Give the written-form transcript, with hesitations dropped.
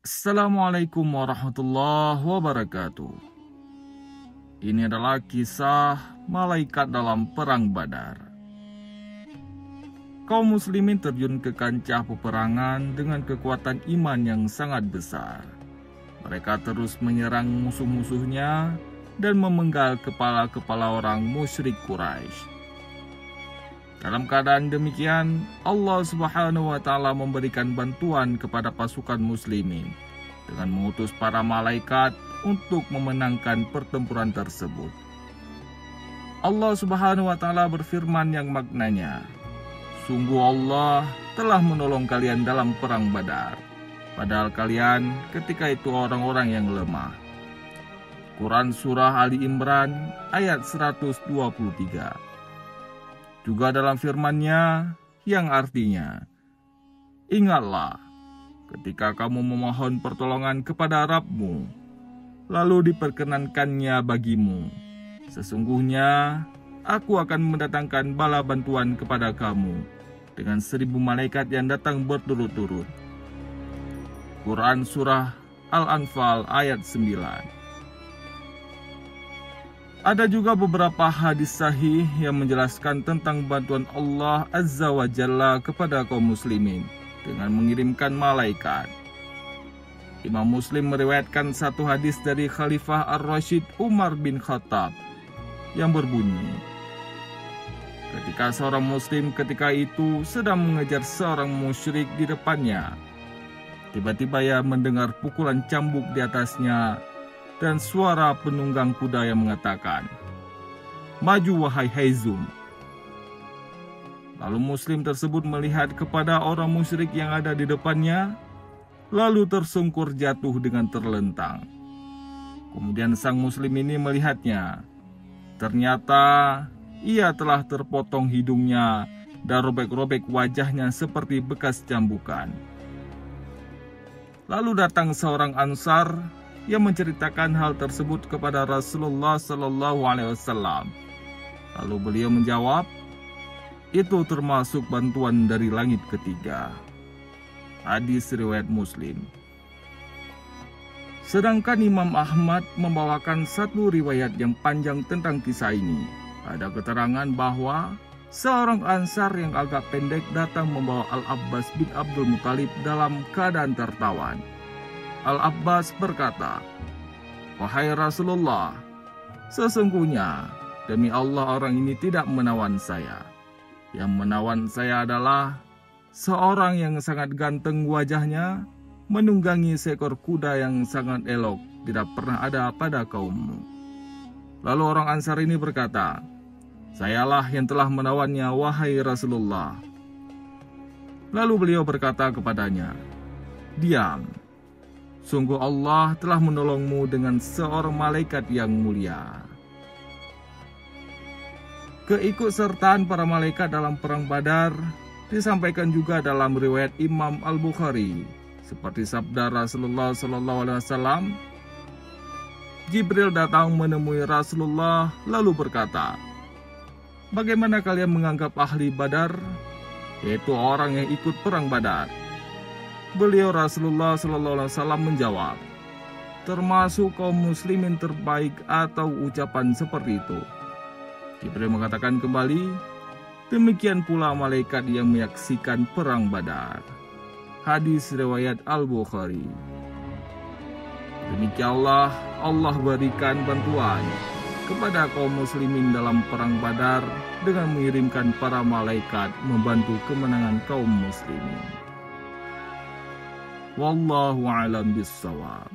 Assalamualaikum warahmatullahi wabarakatuh. Ini adalah kisah malaikat dalam perang Badar. Kaum muslimin terjun ke kancah peperangan dengan kekuatan iman yang sangat besar. Mereka terus menyerang musuh-musuhnya dan memenggal kepala-kepala orang musyrik Quraisy. Dalam keadaan demikian, Allah Subhanahu wa Ta'ala memberikan bantuan kepada pasukan muslimin dengan mengutus para malaikat untuk memenangkan pertempuran tersebut. Allah Subhanahu wa Ta'ala berfirman yang maknanya, "Sungguh Allah telah menolong kalian dalam perang Badar, padahal kalian ketika itu orang-orang yang lemah." Quran Surah Ali Imran ayat 123. Juga dalam firman-Nya yang artinya, "Ingatlah ketika kamu memohon pertolongan kepada Rabb-Mu, lalu diperkenankannya bagimu. Sesungguhnya aku akan mendatangkan bala bantuan kepada kamu dengan 1000 malaikat yang datang berturut-turut." Quran Surah Al-Anfal ayat 9. Ada juga beberapa hadis sahih yang menjelaskan tentang bantuan Allah Azza wa Jalla kepada kaum muslimin dengan mengirimkan malaikat. Imam Muslim meriwayatkan satu hadis dari Khalifah Ar-Rasyid Umar bin Khattab yang berbunyi, ketika seorang muslim ketika itu sedang mengejar seorang musyrik di depannya, tiba-tiba ia mendengar pukulan cambuk di atasnya dan suara penunggang kuda yang mengatakan, "Maju wahai Haizum." Lalu muslim tersebut melihat kepada orang musyrik yang ada di depannya, lalu tersungkur jatuh dengan terlentang. Kemudian sang muslim ini melihatnya. Ternyata ia telah terpotong hidungnya dan robek-robek wajahnya seperti bekas cambukan. Lalu datang seorang Ansar yang menceritakan hal tersebut kepada Rasulullah Sallallahu Alaihi Wasallam. Lalu beliau menjawab, "Itu termasuk bantuan dari langit ketiga." Hadis riwayat Muslim. Sedangkan Imam Ahmad membawakan satu riwayat yang panjang tentang kisah ini. Ada keterangan bahwa seorang Ansar yang agak pendek datang membawa Al-Abbas bin Abdul Muthalib dalam keadaan tertawan. Al-Abbas berkata, "Wahai Rasulullah, sesungguhnya demi Allah orang ini tidak menawan saya. Yang menawan saya adalah seorang yang sangat ganteng wajahnya, menunggangi seekor kuda yang sangat elok, tidak pernah ada pada kaummu." Lalu orang Ansar ini berkata, "Sayalah yang telah menawannya, wahai Rasulullah." Lalu beliau berkata kepadanya, "Diam. Sungguh Allah telah menolongmu dengan seorang malaikat yang mulia." Keikutsertaan para malaikat dalam perang Badar disampaikan juga dalam riwayat Imam Al-Bukhari, seperti sabda Rasulullah SAW. Jibril datang menemui Rasulullah lalu berkata, "Bagaimana kalian menganggap ahli Badar, yaitu orang yang ikut perang Badar?" Beliau Rasulullah SAW menjawab, "Termasuk kaum muslimin terbaik," atau ucapan seperti itu. Jibril mengatakan kembali, "Demikian pula malaikat yang menyaksikan perang Badar." Hadis riwayat Al-Bukhari. Demikianlah Allah berikan bantuan kepada kaum muslimin dalam perang Badar dengan mengirimkan para malaikat membantu kemenangan kaum muslimin. Wallahu a'lam bishawab.